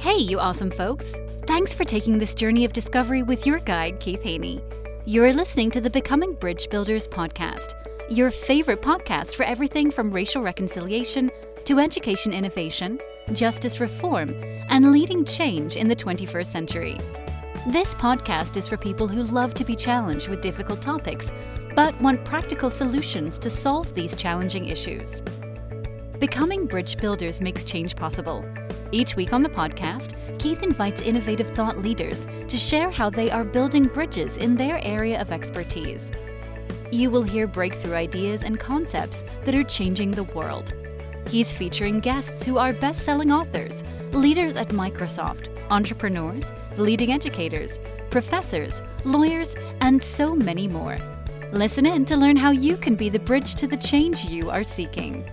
Hey, you awesome folks! Thanks for taking this journey of discovery with your guide, Keith Haney. You're listening to the Becoming Bridge Builders podcast, your favorite podcast for everything from racial reconciliation to education innovation, justice reform, and leading change in the 21st century. This podcast is for people who love to be challenged with difficult topics, but want practical solutions to solve these challenging issues. Becoming Bridge Builders makes change possible. Each week on the podcast, Keith invites innovative thought leaders to share how they are building bridges in their area of expertise. You will hear breakthrough ideas and concepts that are changing the world. He's featuring guests who are best-selling authors, leaders at Microsoft, entrepreneurs, leading educators, professors, lawyers, and so many more. Listen in to learn how you can be the bridge to the change you are seeking.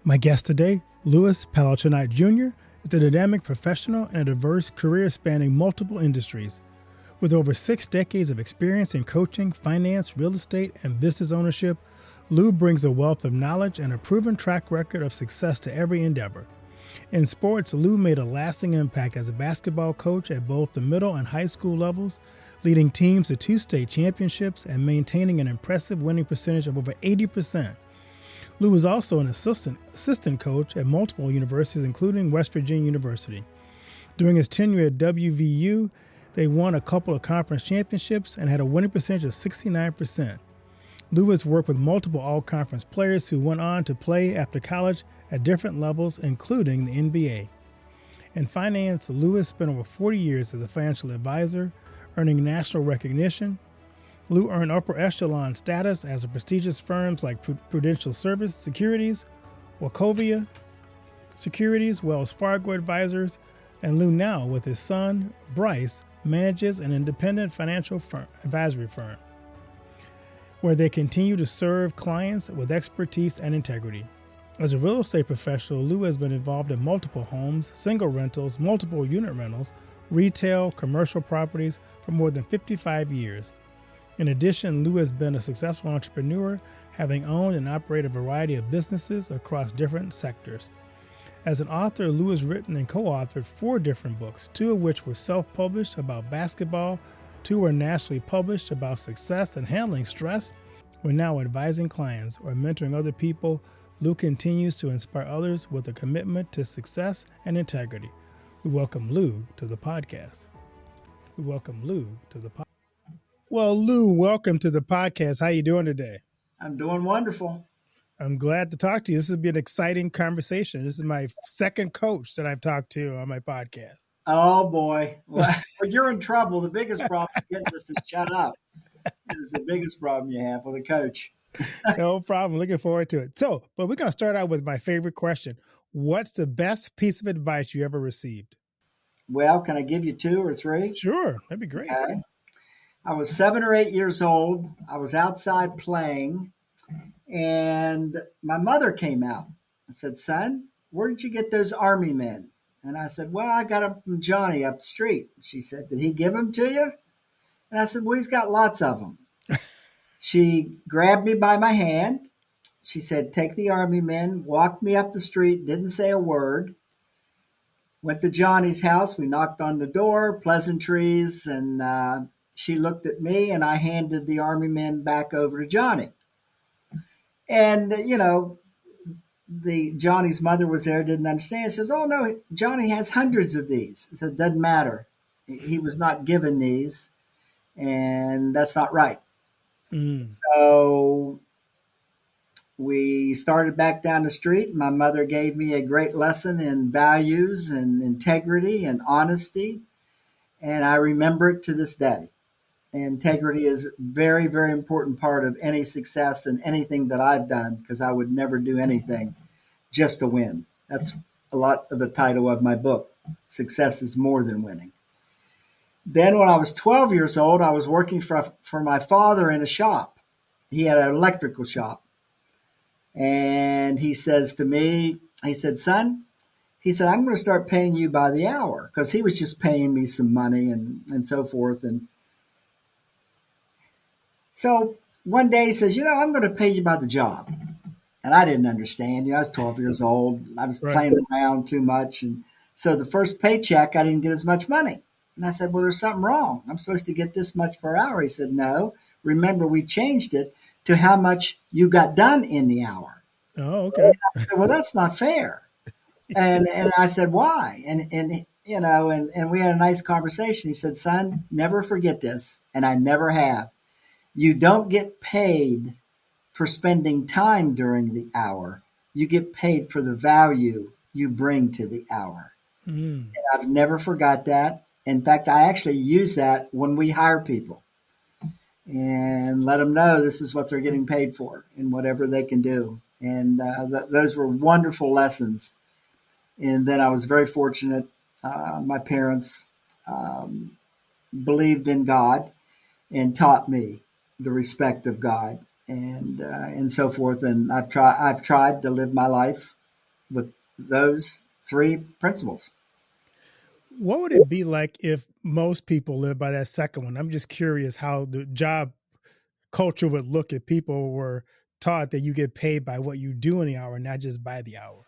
My guest today, Lou Pelliccioni Jr., is a dynamic professional and a diverse career spanning multiple industries. With over 6 decades of experience in coaching, finance, real estate, and business ownership, Lou brings a wealth of knowledge and a proven track record of success to every endeavor. In sports, Lou made a lasting impact as a basketball coach at both the middle and high school levels, leading teams to 2 state championships and maintaining an impressive winning percentage of over 80%. Lou was also an assistant coach at multiple universities, including West Virginia University. During his tenure at WVU, they won a couple of conference championships and had a winning percentage of 69%. Lou has worked with multiple all-conference players who went on to play after college at different levels, including the NBA. In finance, Lou has spent over 40 years as a financial advisor, earning national recognition. Lou earned upper echelon status as prestigious firms like Prudential Service Securities, Wachovia Securities, Wells Fargo Advisors, and Lou now, with his son, Bryce, manages an independent financial advisory firm, where they continue to serve clients with expertise and integrity. As a real estate professional, Lou has been involved in multiple homes, single rentals, multiple unit rentals, retail, commercial properties for more than 55 years. In addition, Lou has been a successful entrepreneur, having owned and operated a variety of businesses across different sectors. As an author, Lou has written and co-authored 4 different books, 2 of which were self-published about basketball, 2 were nationally published about success and handling stress. When now advising clients or mentoring other people, Lou continues to inspire others with a commitment to success and integrity. We welcome Lou to the podcast. Well, Lou, welcome to the podcast. How you doing today? I'm doing wonderful. I'm glad to talk to you. This will be an exciting conversation. This is my second coach that I've talked to on my podcast. Oh, boy. Well, you're in trouble. The biggest problem is getting us to shut up. Is the biggest problem you have with a coach. No problem. Looking forward to it. But we're going to start out with my favorite question. What's the best piece of advice you ever received? Well, can I give you 2 or 3? Sure. That'd be great. Okay. I was 7 or 8 years old. I was outside playing, and my mother came out and said, "Son, where did you get those army men?" And I said, "Well, I got them from Johnny up the street." She said, "Did he give them to you?" And I said, "Well, he's got lots of them." She grabbed me by my hand. She said, "Take the army men," walked me up the street, didn't say a word. Went to Johnny's house. We knocked on the door, pleasantries, and she looked at me, and I handed the army men back over to Johnny. And, Johnny's mother was there, didn't understand. She says, "Oh, no, Johnny has hundreds of these." I said, "Doesn't matter. He was not given these, and that's not right." So we started back down the street. My mother gave me a great lesson in values and integrity and honesty, and I remember it to this day. Integrity is a very, very important part of any success in anything that I've done, because I would never do anything just to win. That's a lot of the title of my book, Success is More Than Winning. Then when I was 12 years old, I was working for my father in a shop. He had an electrical shop. And he says to me, he said, "Son," he said, "I'm going to start paying you by the hour," because he was just paying me some money and so forth. And so one day he says, "I'm going to pay you by the job." And I didn't understand. I was 12 years old. I was Right. playing around too much. And so the first paycheck, I didn't get as much money. And I said, well, there's something wrong. I'm supposed to get this much per hour. He said, no, remember, we changed it to how much you got done in the hour. Oh, okay. I said, well, that's not fair. And I said, why? And we had a nice conversation. He said, son, never forget this. And I never have. You don't get paid for spending time during the hour. You get paid for the value you bring to the hour. Mm. And I've never forgot that. In fact, I actually use that when we hire people and let them know this is what they're getting paid for and whatever they can do. And those were wonderful lessons. And then I was very fortunate. My parents believed in God and taught me the respect of God and so forth. And I've tried to live my life with those three principles. What would it be like if most people live by that second one? I'm just curious how the job culture would look if people were taught that you get paid by what you do in the hour, not just by the hour.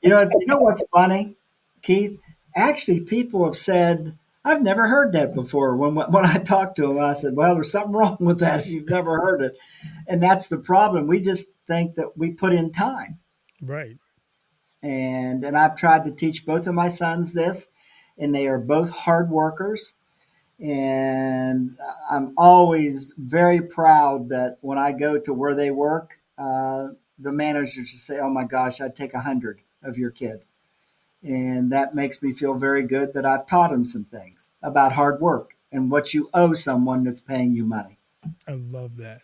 You know what's funny, Keith? Actually, people have said, I've never heard that before. When I talked to them, I said, well, there's something wrong with that if you've never heard it. And that's the problem. We just think that we put in time. Right. And I've tried to teach both of my sons this, and they are both hard workers. And I'm always very proud that when I go to where they work, the managers just say, oh my gosh, I'd take 100 of your kid. And that makes me feel very good that I've taught them some things about hard work and what you owe someone that's paying you money. I love that.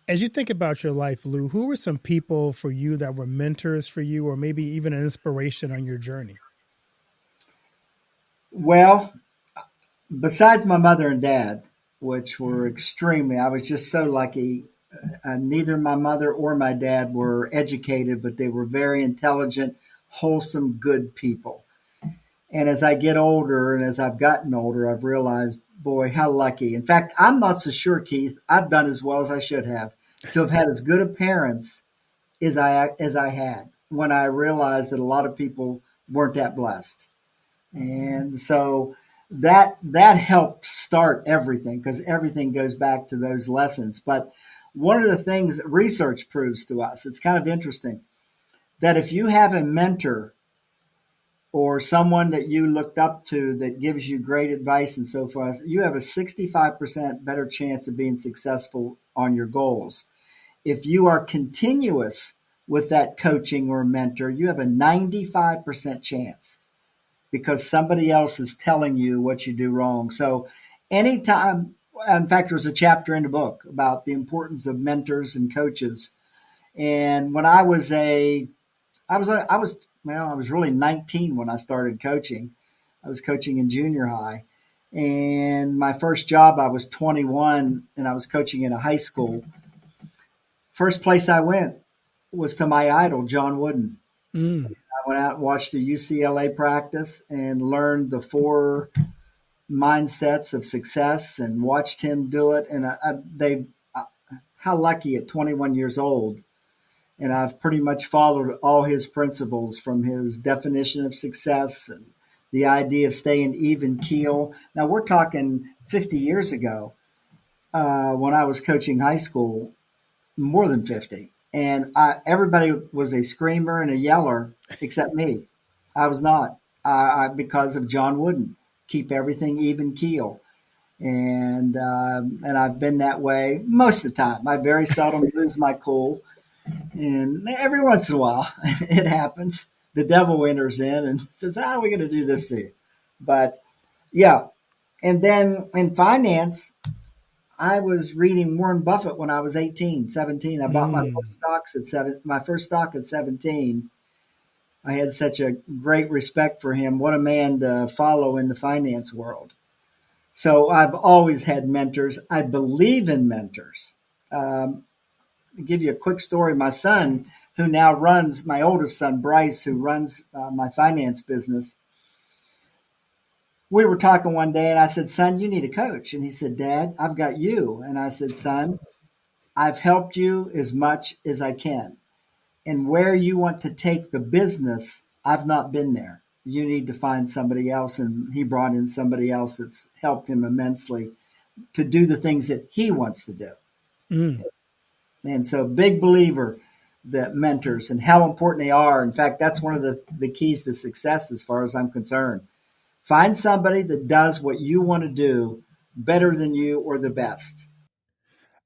As you think about your life, Lou, who were some people for you that were mentors for you or maybe even an inspiration on your journey? Well, besides my mother and dad, which were extremely, I was just so lucky. Neither my mother or my dad were educated, but they were very intelligent, wholesome, good people. And as I get older and as I've gotten older, I've realized, boy, how lucky. In fact, I'm not so sure, Keith, I've done as well as I should have to have had as good of parents as I had when I realized that a lot of people weren't that blessed. And so that helped start everything because everything goes back to those lessons. But one of the things that research proves to us, it's kind of interesting, that if you have a mentor or someone that you looked up to that gives you great advice and so forth, you have a 65% better chance of being successful on your goals. If you are continuous with that coaching or mentor, you have a 95% chance because somebody else is telling you what you do wrong. So anytime, in fact, there's a chapter in the book about the importance of mentors and coaches. And when I was really 19 when I started coaching. I was coaching in junior high. And my first job, I was 21 and I was coaching in a high school. First place I went was to my idol, John Wooden. Mm. I went out and watched a UCLA practice and learned the 4 mindsets of success and watched him do it. And how lucky at 21 years old. And I've pretty much followed all his principles from his definition of success and the idea of staying even keel. Now, we're talking 50 years ago when I was coaching high school, more than 50. And everybody was a screamer and a yeller except me. I was not because of John Wooden. Keep everything even keel. And I've been that way most of the time. I very seldom lose my cool. And every once in a while, it happens. The devil enters in and says, how are we going to do this to you? But yeah. And then in finance, I was reading Warren Buffett when I was 18, 17. I bought my first stock at 17. I had such a great respect for him. What a man to follow in the finance world. So I've always had mentors. I believe in mentors. Give you a quick story. My son, who now runs, my oldest son, Bryce, who runs my finance business, we were talking one day and I said, son, you need a coach. And he said, Dad, I've got you. And I said, son, I've helped you as much as I can. And where you want to take the business, I've not been there. You need to find somebody else. And he brought in somebody else that's helped him immensely to do the things that he wants to do. Mm. And so, big believer that mentors and how important they are. In fact, that's one of the keys to success as far as I'm concerned. Find somebody that does what you want to do better than you or the best.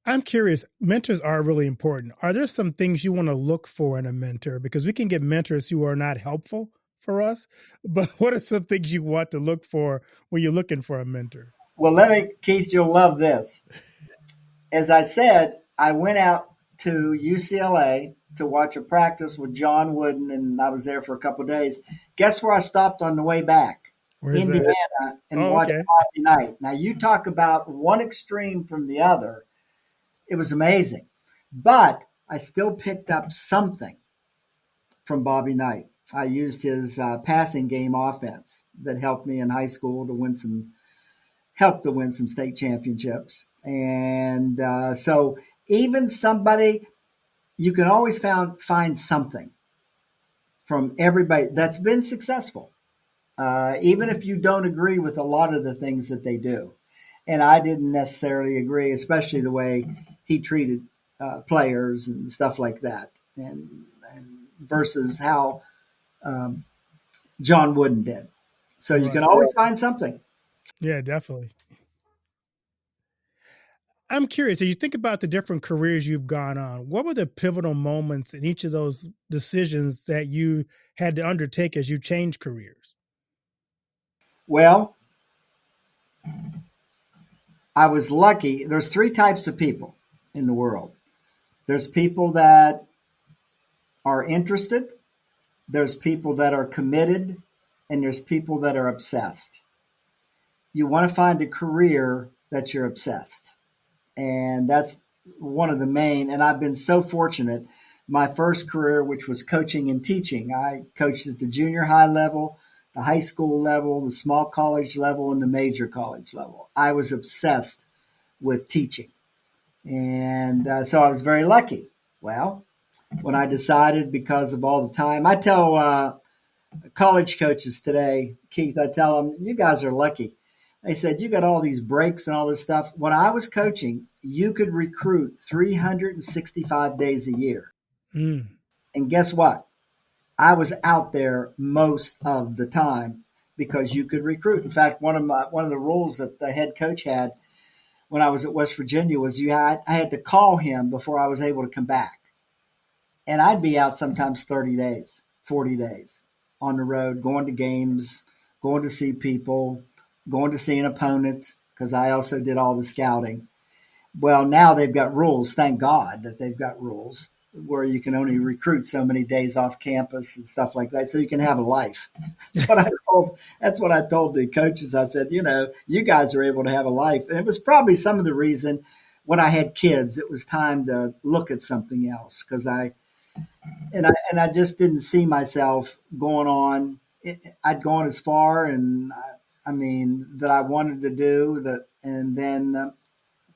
I'm curious, mentors are really important. Are there some things you want to look for in a mentor? Because we can get mentors who are not helpful for us, but what are some things you want to look for when you're looking for a mentor? Well, Keith, you'll love this. As I said, I went out to UCLA to watch a practice with John Wooden, and I was there for a couple of days. Guess where I stopped on the way back? Where's Indiana, that? and Oh, watched okay. Bobby Knight. Now, you talk about one extreme from the other. It was amazing. But I still picked up something from Bobby Knight. I used his passing game offense that helped me in high school to win some state championships. And so even somebody, you can always find something from everybody that's been successful, even if you don't agree with a lot of the things that they do. And I didn't necessarily agree, especially the way he treated players and stuff like that, and versus how John Wooden did. So you can Right. always find something. Yeah, definitely. I'm curious, as you think about the different careers you've gone on, what were the pivotal moments in each of those decisions that you had to undertake as you changed careers? Well, I was lucky. There's three types of people in the world. There's people that are interested, there's people that are committed, and there's people that are obsessed. You want to find a career that you're obsessed. And that's one of the main, and I've been so fortunate. My first career, which was coaching and teaching, I coached at the junior high level, the high school level, the small college level, and the major college level. I was obsessed with teaching. And so I was very lucky. Well, when I decided, because of all the time, I tell college coaches today, Keith, I tell them, you guys are lucky. They said, you got all these breaks and all this stuff. When I was coaching, you could recruit 365 days a year. Mm. And guess what? I was out there most of the time because you could recruit. In fact, one of the rules that the head coach had when I was at West Virginia was I had to call him before I was able to come back. And I'd be out sometimes 30 days, 40 days on the road, going to games, going to see people, going to see an opponent, because I also did all the scouting. Well, now they've got rules. Thank God that they've got rules where you can only recruit so many days off campus and stuff like that, so you can have a life. That's what I told the coaches. I said, you guys are able to have a life. And it was probably some of the reason when I had kids, it was time to look at something else, because I just didn't see myself going on. I'd gone as far, and that I wanted to do that. And then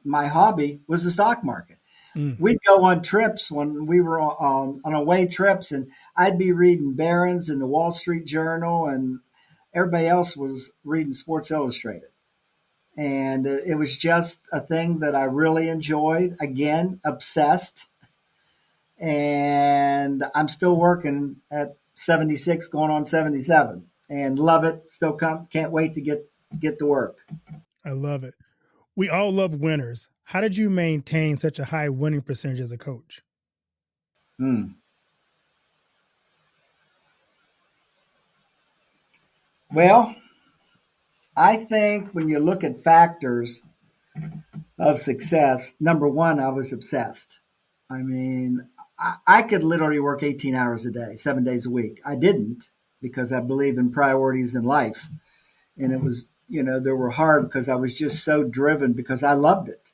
my hobby was the stock market. Mm. We'd go on trips when we were on away trips, and I'd be reading Barron's and the Wall Street Journal, and everybody else was reading Sports Illustrated. And it was just a thing that I really enjoyed. Again, obsessed. And I'm still working at 76, going on 77, and love it. Still can't wait to get to work. I love it. We all love winners. How did you maintain such a high winning percentage as a coach? Well, I think when you look at factors of success, number one, I was obsessed. I could literally work 18 hours a day, 7 days a week. I didn't, because I believe in priorities in life. And it was, they were hard because I was just so driven, because I loved it.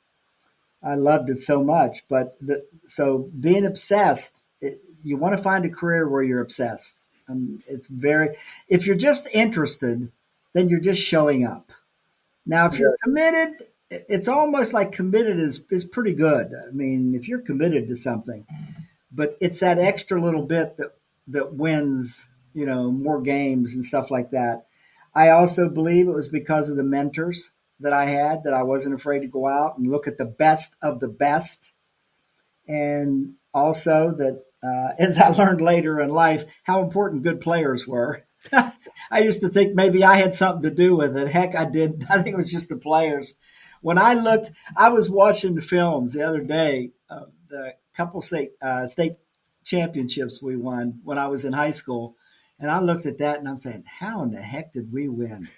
I loved it so much. But so being obsessed, you want to find a career where you're obsessed. If you're just interested, then you're just showing up. Now, if you're committed, it's almost like committed is pretty good. If you're committed to something, but it's that extra little bit that wins, more games and stuff like that. I also believe it was because of the mentors that I had that I wasn't afraid to go out and look at the best of the best, and also that as I learned later in life how important good players were. I used to think maybe I had something to do with it. Heck, I did. I think it was just the players. When I was watching the films the other day of the couple state championships we won when I was in high school, and I looked at that and I'm saying, how in the heck did we win?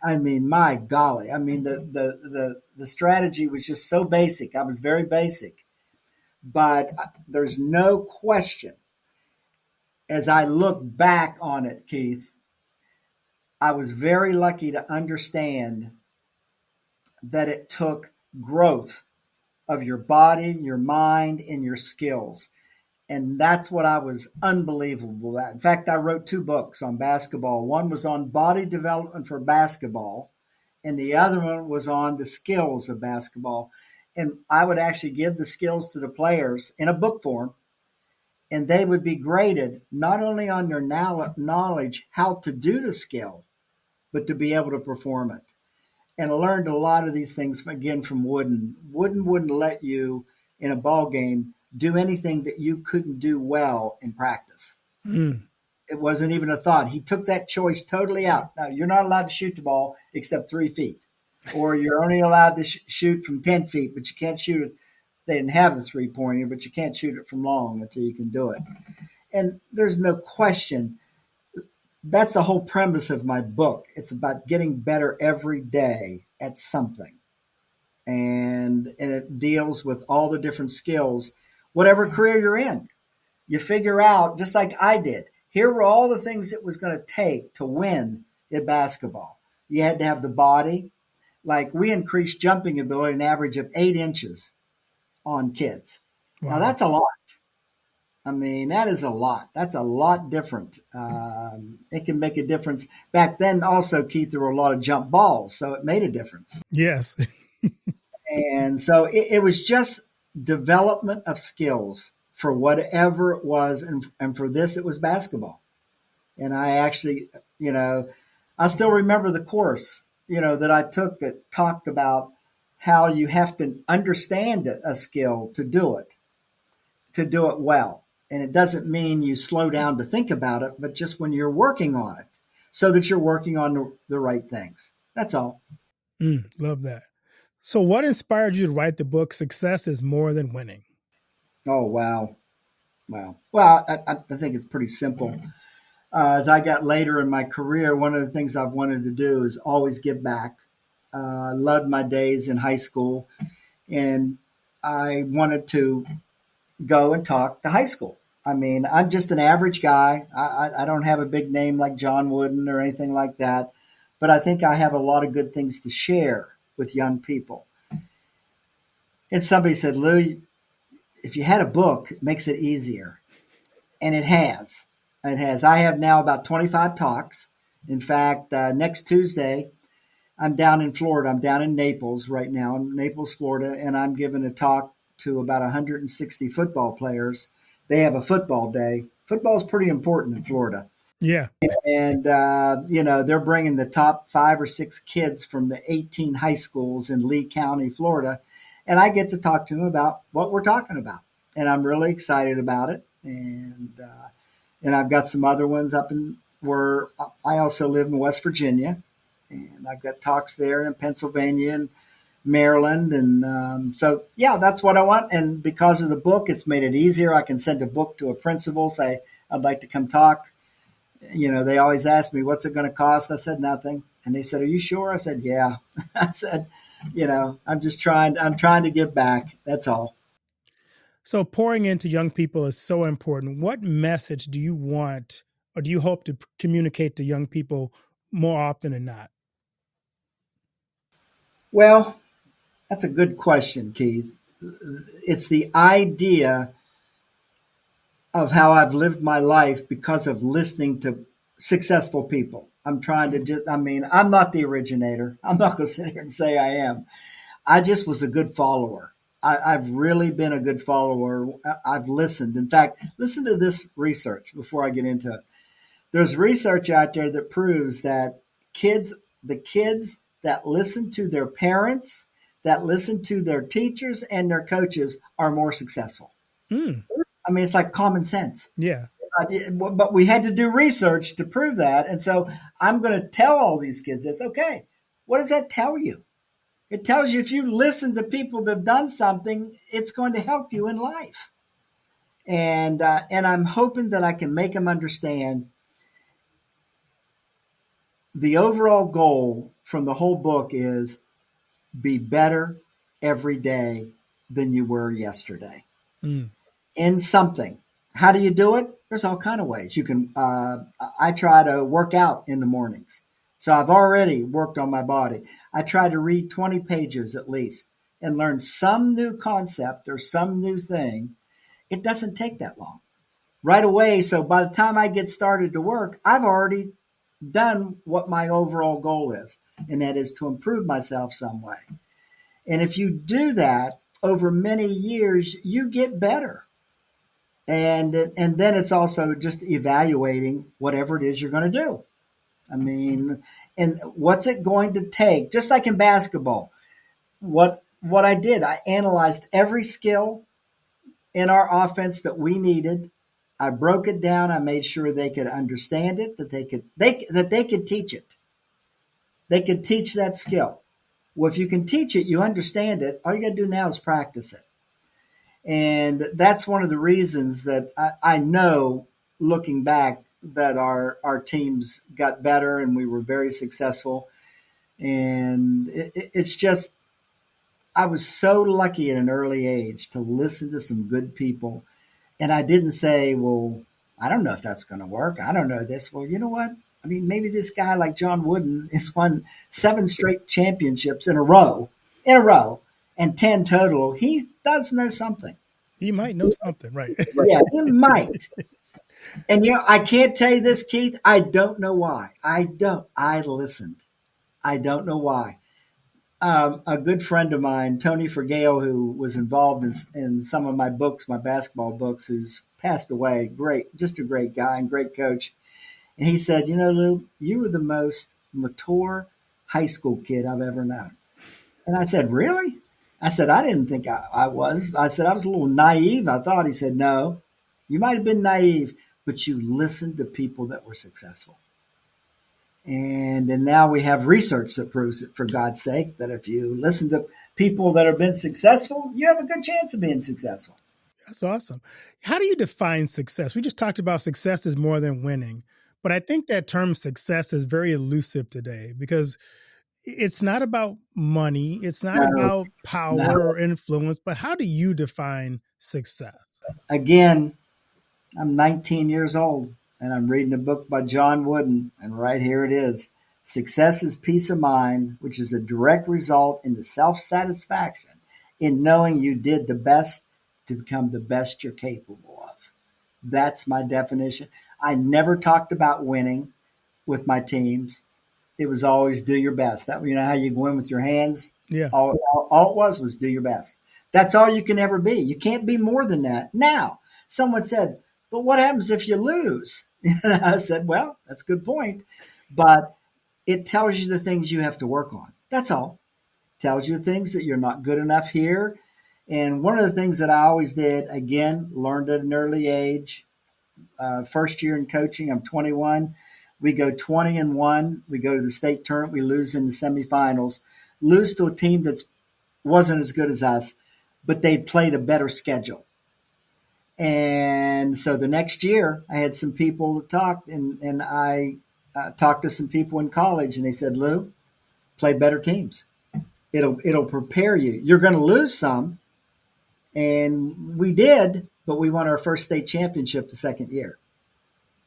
I mean, my golly! I mean, the strategy was just so basic. I was very basic, but there's no question. As I look back on it, Keith, I was very lucky to understand that it took growth of your body, your mind, and your skills. And that's what I was unbelievable at. In fact, I wrote 2 books on basketball. One was on body development for basketball, and the other one was on the skills of basketball. And I would actually give the skills to the players in a book form, and they would be graded not only on their knowledge how to do the skill, but to be able to perform it. And I learned a lot of these things again from Wooden. Wooden wouldn't let you in a ball game do anything that you couldn't do well in practice. It wasn't even a thought. He took that choice totally out. Now, you're not allowed to shoot the ball except 3 feet, or you're only allowed to shoot from 10 feet, but you can't shoot it. They didn't have a 3-pointer, but you can't shoot it from long until you can do it. And there's no question. That's the whole premise of my book. It's about getting better every day at something. And it deals with all the different skills, whatever career you're in. You figure out, just like I did, here were all the things it was going to take to win in basketball. You had to have the body. Like, we increased jumping ability an average of 8 inches on kids. Wow. Now, that's a lot. I mean, that is a lot. That's a lot different. It can make a difference. Back then, also, Keith, there were a lot of jump balls, so it made a difference. Yes. And so it was just development of skills for whatever it was. And for this, it was basketball. And I actually, I still remember the course, that I took that talked about how you have to understand a skill to do it well. And it doesn't mean you slow down to think about it, but just when you're working on it so that you're working on the right things. That's all. Love that. So what inspired you to write the book, Success is More Than Winning? Oh, wow. Wow. Well, I think it's pretty simple. As I got later in my career, one of the things I've wanted to do is always give back. I loved my days in high school, and I wanted to go and talk to high school. I mean, I'm just an average guy. I don't have a big name like John Wooden or anything like that, but I think I have a lot of good things to share with young people. And somebody said, Lou, if you had a book, it makes it easier. And it has. It has. I have now about 25 talks. In fact, next Tuesday, I'm down in Florida. I'm down in Naples right now, in Naples, Florida, and I'm giving a talk to about 160 football players. They have a football day. Football is pretty important in Florida. Yeah. And, they're bringing the top 5 or 6 kids from the 18 high schools in Lee County, Florida. And I get to talk to them about what we're talking about. And I'm really excited about it. And I've got some other ones up in where I also live in West Virginia. And I've got talks there in Pennsylvania and Maryland. And so, that's what I want. And because of the book, it's made it easier. I can send a book to a principal, say, I'd like to come talk. They always ask me, what's it going to cost? I said, nothing. And they said, are you sure? I said, yeah. I said, I'm trying to give back. That's all. So pouring into young people is so important. What message do you want, or do you hope to communicate to young people more often than not? Well, that's a good question, Keith. It's the idea of how I've lived my life because of listening to successful people. I'm not the originator. I'm not going to sit here and say I am. I just was a good follower. I've really been a good follower. I've listened. In fact, listen to this research before I get into it. There's research out there that proves that the kids that listen to their parents, that listen to their teachers and their coaches are more successful. Mm. I mean, it's like common sense. Yeah. But we had to do research to prove that. And so I'm going to tell all these kids this. Okay, what does that tell you? It tells you if you listen to people that have done something, it's going to help you in life. And I'm hoping that I can make them understand the overall goal from the whole book is be better every day than you were yesterday Mm. in something. How do you do it? There's all kind of ways. You can. I try to work out in the mornings, so I've already worked on my body. I try to read 20 pages at least and learn some new concept or some new thing. It doesn't take that long. Right away, so by the time I get started to work, I've already done what my overall goal is, and that is to improve myself some way. And if you do that over many years, you get better. And then it's also just evaluating whatever it is you're going to do. I mean, and what's it going to take? Just like in basketball, what I did, I analyzed every skill in our offense that we needed. I broke it down. I made sure they could understand it, that they could teach it. They could teach that skill. Well, if you can teach it, you understand it. All you got to do now is practice it. And that's one of the reasons that I know, looking back, that our teams got better and we were very successful. And it's just, I was so lucky at an early age to listen to some good people. And I didn't say, well, I don't know if that's going to work. I don't know this. Well, you know what? I mean, maybe this guy like John Wooden has won 7 straight championships in a row, and 10 total. He does know something. He might know something, right? Yeah, he might. And, I can't tell you this, Keith. I don't know why. I listened. I don't know why. A good friend of mine, Tony Fergale, who was involved in some of my books, my basketball books, who's passed away, just a great guy and great coach. And he said, Lou, you were the most mature high school kid I've ever known. And I said, really? I said, I didn't think I was. I said, I was a little naive, I thought. He said, no, you might have been naive, but you listened to people that were successful. And now we have research that proves it, for God's sake, that if you listen to people that have been successful, you have a good chance of being successful. That's awesome. How do you define success? We just talked about success is more than winning, but I think that term success is very elusive today because it's not about money. It's not about power or influence, but how do you define success? Again, I'm 19 years old and I'm reading a book by John Wooden, and right here it is. Success is peace of mind, which is a direct result in the self-satisfaction in knowing you did the best to become the best you're capable of. That's my definition. I never talked about winning with my teams. It was always do your best. That, how you go in with your hands. Yeah. All it was do your best. That's all you can ever be. You can't be more than that. Now, someone said, but what happens if you lose? And I said, well, that's a good point. But it tells you the things you have to work on. That's all. It tells you things that you're not good enough here. And one of the things that I always did, again, learned at an early age, first year in coaching, I'm 21. We go 20-1. We go to the state tournament. We lose in the semifinals, lose to a team that wasn't as good as us, but they played a better schedule. And so the next year I had some people that talked, and I talked to some people in college, and they said, Lou, play better teams. It'll prepare you. You're going to lose some. And we did, but we won our first state championship the second year.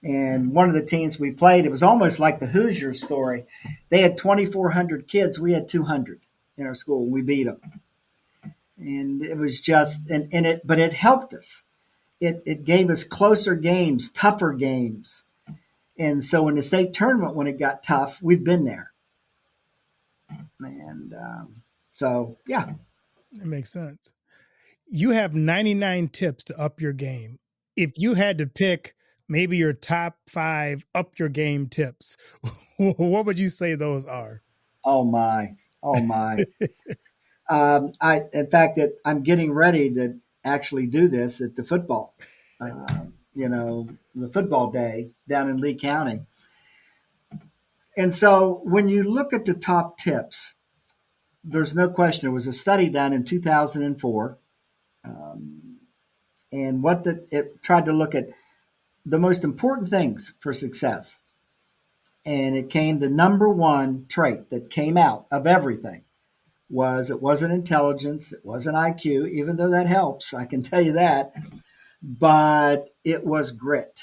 And one of the teams we played, it was almost like the Hoosiers story. They had 2,400 kids. We had 200 in our school. We beat them. And it was just, but it helped us. It gave us closer games, tougher games. And so in the state tournament, when it got tough, we'd been there. And so, yeah. It makes sense. You have 99 tips to up your game. If you had to pick maybe your top 5 up your game tips, what would you say those are? Oh my, oh my. In fact, I'm getting ready to actually do this at the football, the football day down in Lee County. And so when you look at the top tips, there's no question. There was a study done in 2004, and it tried to look at the most important things for success. And the number one trait that came out of everything it wasn't intelligence, it wasn't IQ, even though that helps, I can tell you that, but it was grit.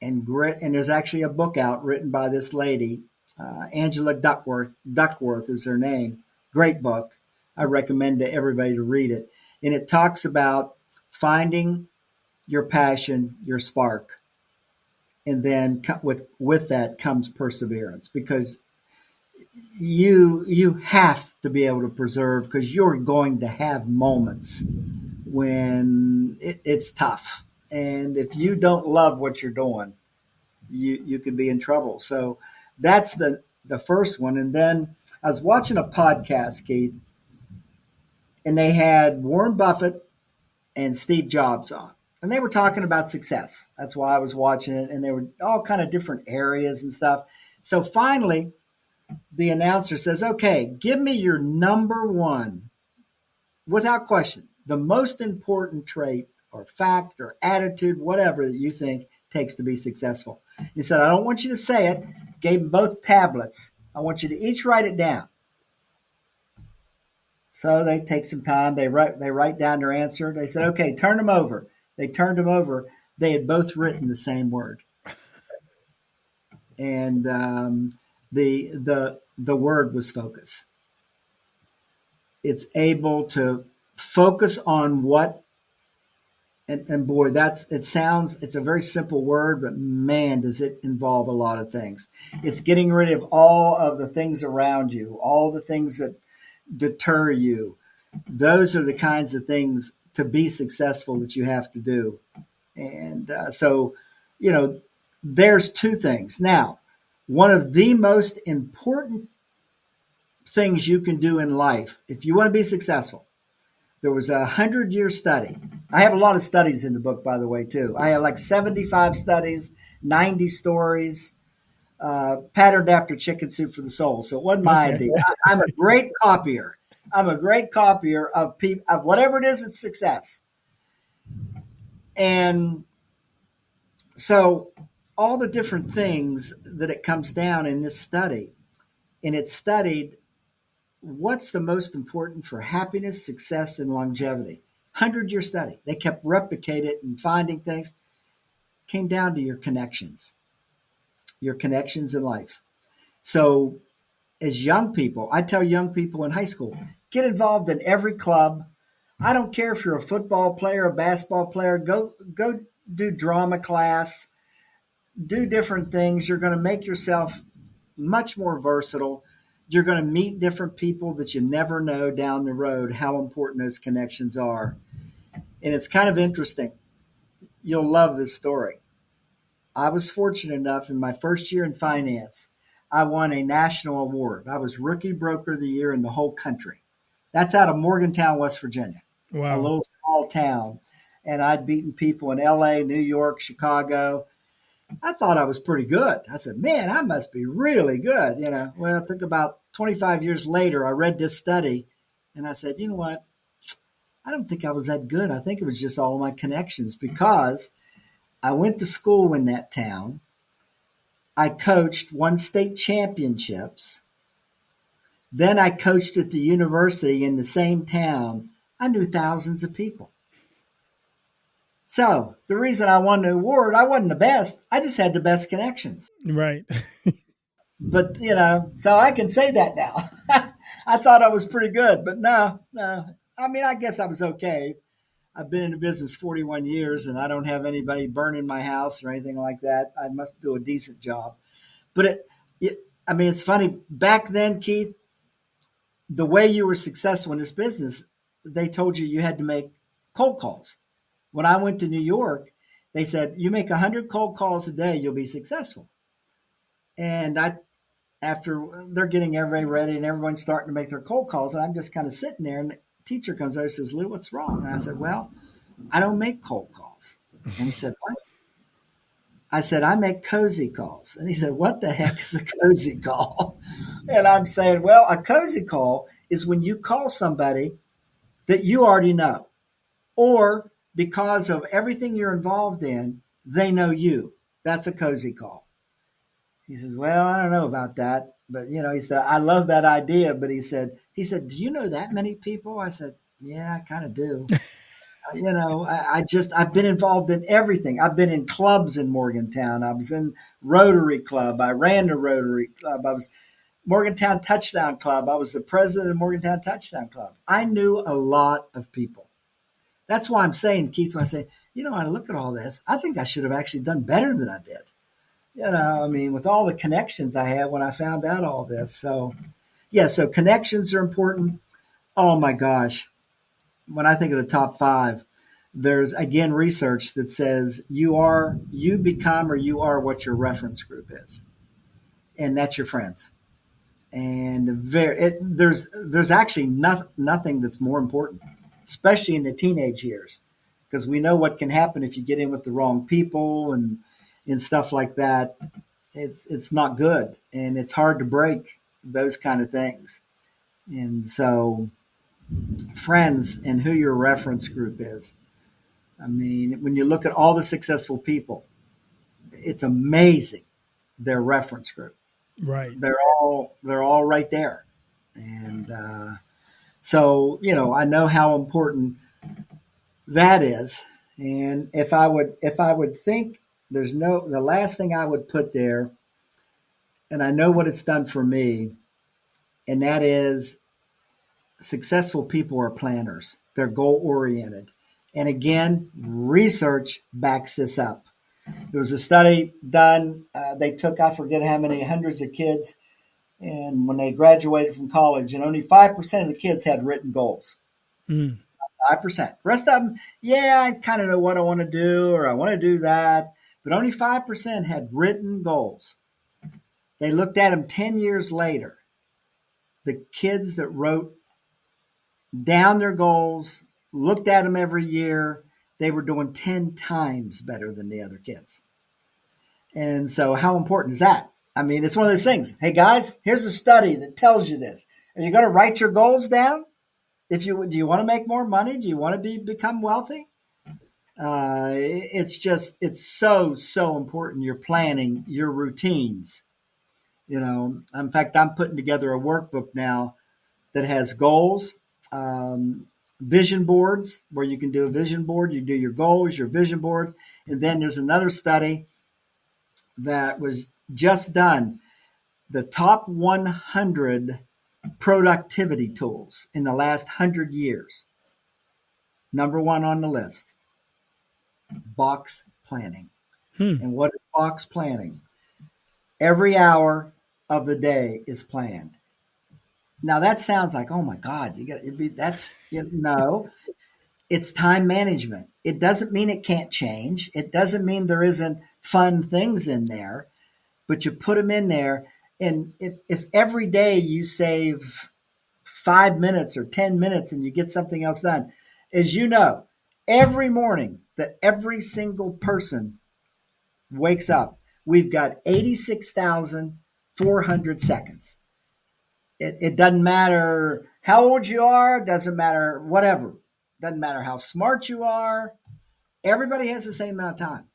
And there's actually a book out written by this lady, Angela Duckworth is her name. Great book. I recommend to everybody to read it. And it talks about finding your passion, your spark. And then with that comes perseverance, because you have to be able to persevere, because you're going to have moments when it's tough. And if you don't love what you're doing, you could be in trouble. So that's the first one. And then I was watching a podcast, Keith, and they had Warren Buffett and Steve Jobs on. And they were talking about success. That's why I was watching it. And they were all kind of different areas and stuff. So finally, the announcer says, okay, give me your number one, without question, the most important trait or fact or attitude, whatever that you think takes to be successful. He said, I don't want you to say it. Gave them both tablets. I want you to each write it down. So they take some time. They write down their answer. They said, okay, turn them over. They turned them over. They had both written the same word. And the word was focus. It's able to focus on what, and boy, it's a very simple word, but man, does it involve a lot of things. It's getting rid of all of the things around you, all the things that deter you. Those are the kinds of things to be successful that you have to do. And so, there's two things. Now, one of the most important things you can do in life, if you want to be successful, there was a 100-year study. I have a lot of studies in the book, by the way, too. I have like 75 studies, 90 stories, patterned after Chicken Soup for the Soul. So it wasn't my idea. I'm a great copier. Of whatever it is, it's success. And so all the different things that it comes down in this study, and it studied what's the most important for happiness, success, and longevity. 100-year study. They kept replicating it and finding things. Came down to your connections in life. So as young people, I tell young people in high school, get involved in every club. I don't care if you're a football player, a basketball player, go do drama class, do different things. You're going to make yourself much more versatile. You're going to meet different people that you never know down the road, how important those connections are. And it's kind of interesting. You'll love this story. I was fortunate enough in my first year in finance, I won a national award. I was Rookie Broker of the Year in the whole country. That's out of Morgantown, West Virginia. Wow. A little small town. And I'd beaten people in LA, New York, Chicago. I thought I was pretty good. I said, man, I must be really good. Well, it took about 25 years later, I read this study and I said, you know what? I don't think I was that good. I think it was just all my connections, because I went to school in that town. I coached, won state championships. Then I coached at the university in the same town. I knew thousands of people. So the reason I won the award, I wasn't the best. I just had the best connections. Right. But, so I can say that now. I thought I was pretty good, but no. I mean, I guess I was okay. I've been in the business 41 years and I don't have anybody burning my house or anything like that. I must do a decent job. But it's funny. Back then, Keith, the way you were successful in this business, they told you had to make cold calls. When I went to New York, they said, you make 100 cold calls a day, you'll be successful. And after they're getting everybody ready and everyone's starting to make their cold calls, and I'm just kind of sitting there, and the teacher comes over and says, Lou, what's wrong? And I said, well, I don't make cold calls. And he said, what? I said, I make cozy calls. And he said, what the heck is a cozy call? And I'm saying, well, a cozy call is when you call somebody that you already know, or because of everything you're involved in, they know you. That's a cozy call. He says, well, I don't know about that. But, he said, I love that idea. But he said, do you know that many people? I said, yeah, I kind of do. I've been involved in everything. I've been in clubs in Morgantown. I was in Rotary Club. I ran the Rotary Club. I was Morgantown Touchdown Club. I was the president of Morgantown Touchdown Club. I knew a lot of people. That's why I'm saying, Keith, when I say, when I look at all this, I think I should have actually done better than I did. With all the connections I had when I found out all this. So, so connections are important. Oh, my gosh. When I think of the top 5, there's, again, research that says you are what your reference group is. And that's your friends. And there's actually nothing that's more important, especially in the teenage years, because we know what can happen if you get in with the wrong people and stuff like that. It's not good, and it's hard to break those kind of things. And so friends and who your reference group is. When you look at all the successful people, it's amazing their reference group. Right. They're all right there. And so, I know how important that is. And if I would think the last thing I would put there, and I know what it's done for me, and that is successful people are planners. They're goal oriented. And again, research backs this up. There was a study done. They took, I forget how many hundreds of kids, and when they graduated from college, and only 5% of the kids had written goals. 5%. The rest of them, I kind of know what I want to do, or I want to do that. But only 5% had written goals. They looked at them 10 years later. The kids that wrote down their goals, looked at them every year, they were doing 10 times better than the other kids. And so how important is that? It's one of those things. Hey, guys, here's a study that tells you this. Are you going to write your goals down? Do you want to make more money? Do you want to become wealthy? It's so important. Your planning, your routines. In fact, I'm putting together a workbook now that has goals, vision boards, where you can do a vision board. You do your goals, your vision boards. And then there's another study that was just done, the top 100 productivity tools in the last 100 years. Number 1 on the list, box planning. And what is box planning? Every hour of the day is planned. Now that sounds like, oh my God, no, it's time management. It doesn't mean it can't change. It doesn't mean there isn't fun things in there, but you put them in there. And if every day you save 5 minutes or 10 minutes and you get something else done, as you know, every morning that every single person wakes up, we've got 86,400 seconds. It doesn't matter how old you are, doesn't matter whatever, doesn't matter how smart you are. Everybody has the same amount of time.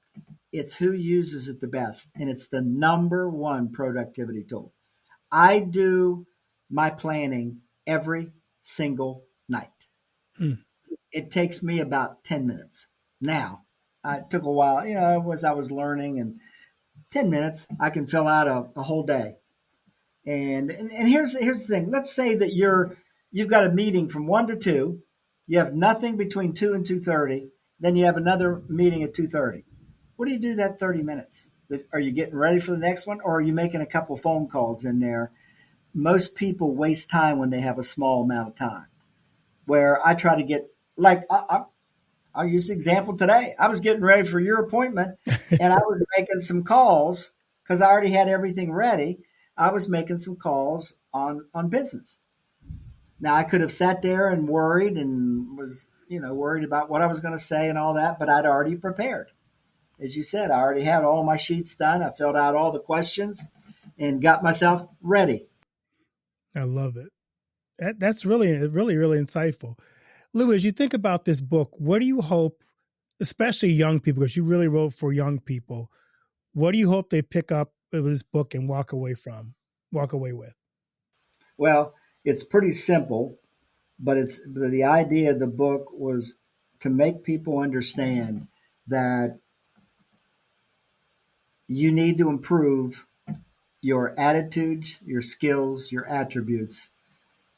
It's who uses it the best, and it's the number 1 productivity tool. I do my planning every single night. It takes me about 10 minutes. Now, it took a while, as I was learning, and 10 minutes, I can fill out a whole day. And here's the thing. Let's say that you've got a meeting from 1 to 2. You have nothing between 2 and 2:30. Then you have another meeting at 2:30. What do you do that 30 minutes? Are you getting ready for the next one, or are you making a couple phone calls in there? Most people waste time when they have a small amount of time. where I try to get, like, I'll use the example today. I was getting ready for your appointment and I was making some calls because I already had everything ready. I was making some calls on business. Now I could have sat there and worried and was, worried about what I was going to say and all that, but I'd already prepared. As you said, I already had all my sheets done. I filled out all the questions and got myself ready. I love it. That's really, really, really insightful. Lou, as you think about this book, what do you hope, especially young people, because you really wrote for young people, what do you hope they pick up with this book and walk away with? Well, it's pretty simple, but the idea of the book was to make people understand that you need to improve your attitudes, your skills, your attributes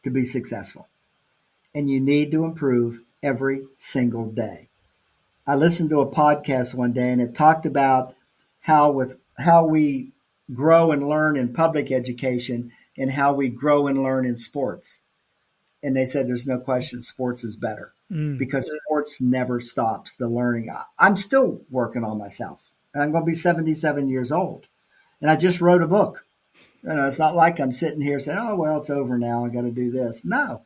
to be successful. And you need to improve every single day. I listened to a podcast one day and it talked about how we grow and learn in public education and how we grow and learn in sports. And they said there's no question sports is better because sports never stops the learning. I'm still working on myself and I'm going to be 77 years old. And I just wrote a book. It's not like I'm sitting here saying, oh, well, it's over now. I got to do this. No,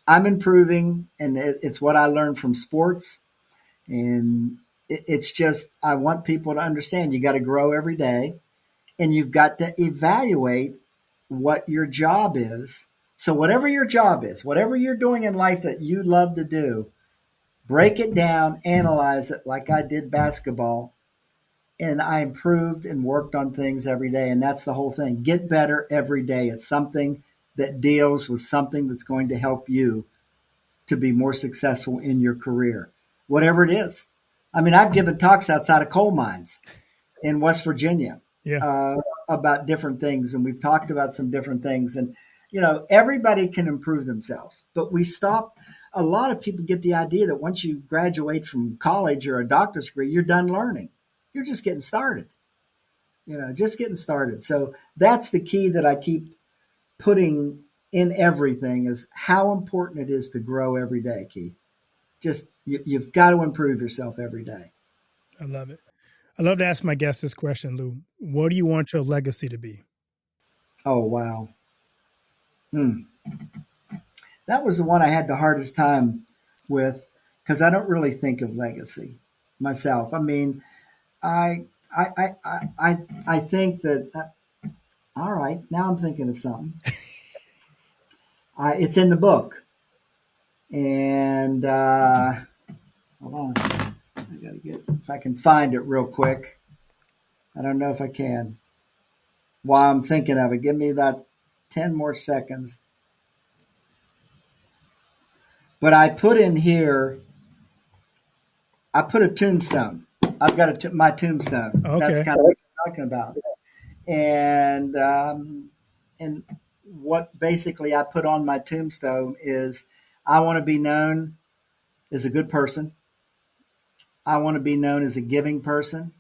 I'm improving. And it's what I learned from sports. And it's just, I want people to understand you got to grow every day and you've got to evaluate what your job is. So whatever your job is, whatever you're doing in life that you love to do, break it down, analyze it like I did basketball. And I improved and worked on things every day. And that's the whole thing. Get better every day. It's something that deals with something that's going to help you to be more successful in your career, whatever it is. I mean, I've given talks outside of coal mines in West Virginia about different things. And we've talked about some different things. And, everybody can improve themselves. But a lot of people get the idea that once you graduate from college or a doctor's degree, you're done learning. You're just getting started, just getting started. So that's the key that I keep putting in everything is how important it is to grow every day, Keith. Just you've got to improve yourself every day. I love it. I love to ask my guests this question, Lou. What do you want your legacy to be? Oh, wow. That was the one I had the hardest time with because I don't really think of legacy myself. I mean, I think that, all right, now I'm thinking of something. It's in the book. And hold on. I got to if I can find it real quick. I don't know if I can. While I'm thinking of it, give me about 10 more seconds. But I put in here, I put a tombstone. I've got my tombstone. Okay. That's kind of what I'm talking about. And what basically I put on my tombstone is I want to be known as a good person. I want to be known as a giving person.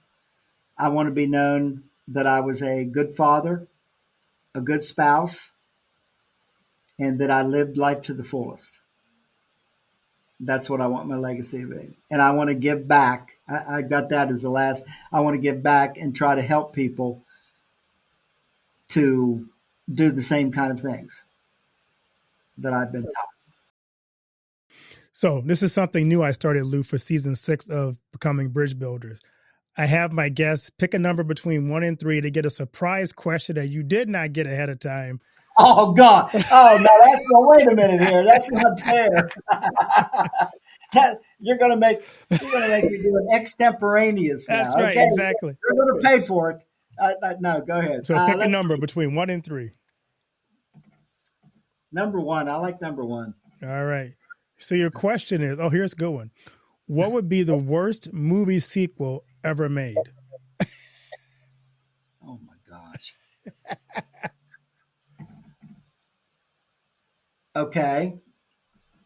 I want to be known that I was a good father, a good spouse, and that I lived life to the fullest. That's what I want my legacy to be. And I want to give back. I got that as the last. I want to give back and try to help people to do the same kind of things that I've been taught. So this is something new I started, Lou, for season 6 of Becoming Bridge Builders. I have my guests pick a number between 1 and 3 to get a surprise question that you did not get ahead of time. Oh, God. Oh, no, wait a minute here. That's not fair. You're going to make me do an extemporaneous now. That's right, okay? Exactly. You're going to pay for it. No, go ahead. So pick a number between 1 and 3. Number 1. I like number 1. All right. So your question is, here's a good one. What would be the worst movie sequel ever made? Oh, my gosh. Okay.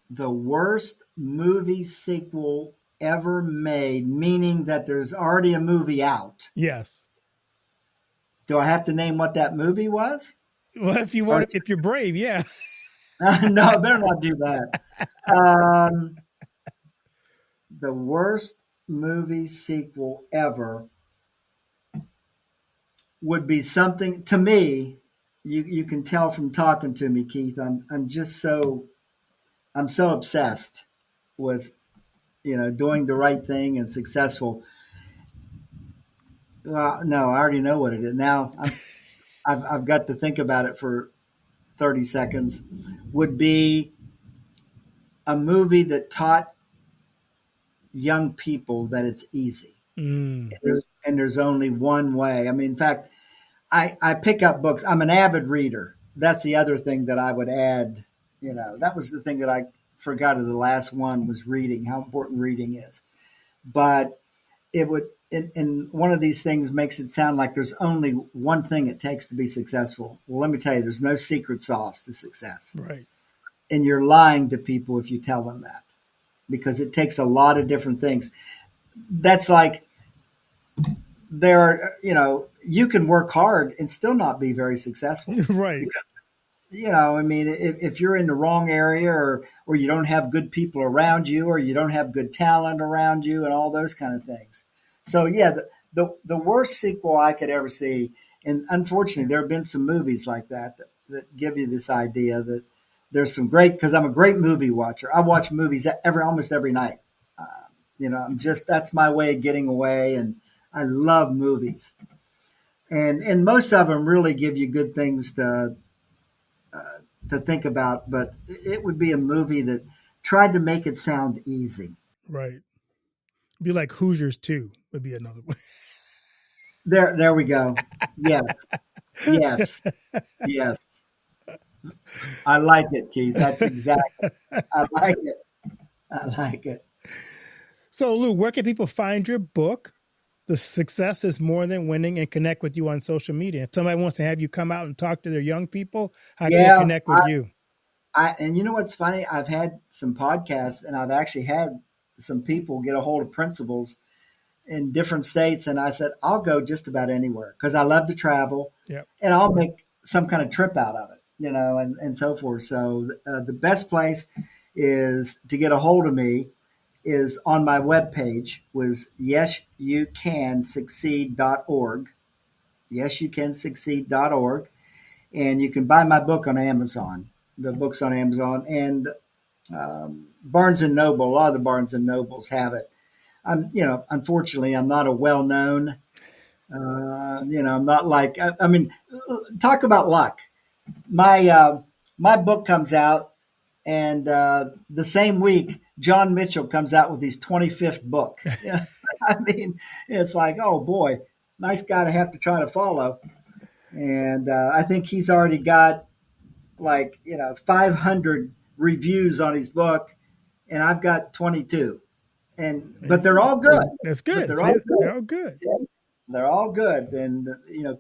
The worst movie sequel ever made, meaning that there's already a movie out. Yes. Do I have to name what that movie was? Well, if you're brave, yeah. No, I better not do that. Um, the worst movie sequel ever would be something to me. You can tell from talking to me, Keith. I'm just I'm so obsessed with doing the right thing and successful. Well, no, I already know what it is. Now I've got to think about it for 30 seconds. Would be a movie that taught young people that it's easy. Mm, And there's only one way. I mean, in fact, I pick up books. I'm an avid reader. That's the other thing that I would add. That was the thing that I forgot of the last one was reading, how important reading is. But it would, and one of these things makes it sound like there's only one thing it takes to be successful. Well, let me tell you, there's no secret sauce to success. right. And you're lying to people if you tell them that, because it takes a lot of different things. That's like there are, you can work hard and still not be very successful. Right. Because, I mean, if you're in the wrong area or you don't have good people around you or you don't have good talent around you and all those kind of things. So, yeah, the worst sequel I could ever see, and unfortunately, there have been some movies like that give you this idea that there's some great, because I'm a great movie watcher. I watch movies almost every night. That's my way of getting away, and I love movies. And most of them really give you good things to think about, but it would be a movie that tried to make it sound easy. Right. Be like Hoosiers too would be another one. There we go. Yes, yes, yes. I like it, Keith. That's exactly. I like it. I like it. So, Lou, where can people find your book? The Success is More Than Winning, and connect with you on social media. If somebody wants to have you come out and talk to their young people, how can they Yeah, connect with you? and you know what's funny? I've had some podcasts, and I've actually had some people get a hold of principals in different states, and I said I'll go just about anywhere because I love to travel, Yep. and I'll make some kind of trip out of it, and so forth. So the best place is to get a hold of me is on my webpage was yesyoucansucceed.org. Yesyoucansucceed.org. And you can buy my book on Amazon. The book's on Amazon and Barnes and Noble. A lot of the Barnes and Nobles have it. Unfortunately, I'm not a well-known. I'm not like. I mean, talk about luck. My book comes out, and the same week, John Mitchell comes out with his 25th book. I mean, it's like, oh boy, nice guy to have to try to follow. And I think he's already got 500 reviews on his book, and I've got 22. But they're all good. That's good. But they're all good. They're all good. Yeah, they're all good. And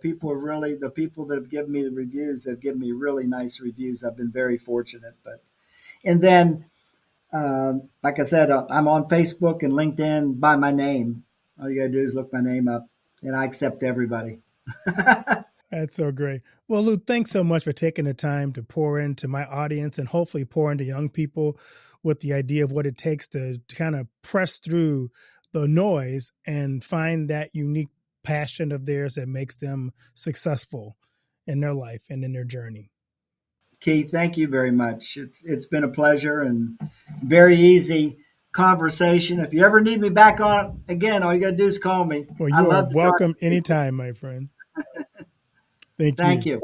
people are really, the people that have given me the reviews have given me really nice reviews. I've been very fortunate. And then, like I said, I'm on Facebook and LinkedIn by my name. All you got to do is look my name up, and I accept everybody. That's so great. Well, Lou, thanks so much for taking the time to pour into my audience and hopefully pour into young people with the idea of what it takes to kind of press through the noise and find that unique passion of theirs that makes them successful in their life and in their journey. Keith, thank you very much. It's been a pleasure and very easy conversation. If you ever need me back on again, all you got to do is call me. Well, you are welcome anytime, my friend. Thank you.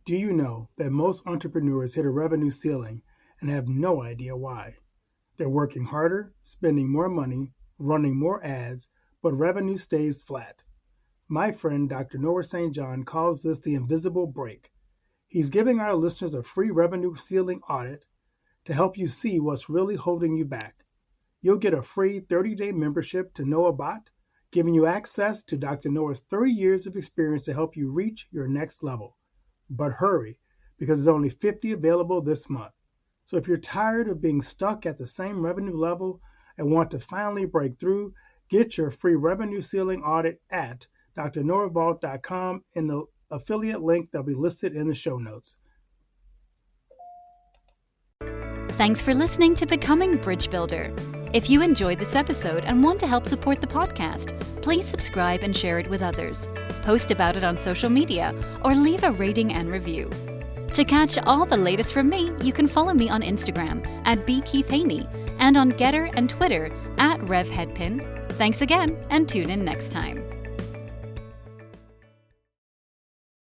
Do you know that most entrepreneurs hit a revenue ceiling and have no idea why? They're working harder, spending more money, running more ads, but revenue stays flat. My friend Dr. Noah St. John calls this the invisible break. He's giving our listeners a free revenue ceiling audit to help you see what's really holding you back. You'll get a free 30-day membership to NoahBot, giving you access to Dr. Noah's 30 years of experience to help you reach your next level. But hurry, because there's only 50 available this month. So if you're tired of being stuck at the same revenue level and want to finally break through, get your free revenue ceiling audit at drnorvault.com in the affiliate link that'll be listed in the show notes. Thanks for listening to Becoming Bridge Builder. If you enjoyed this episode and want to help support the podcast, please subscribe and share it with others. Post about it on social media or leave a rating and review. To catch all the latest from me, you can follow me on Instagram @bkeithhaney and on Getter and Twitter @RevHeadpin. Thanks again and tune in next time.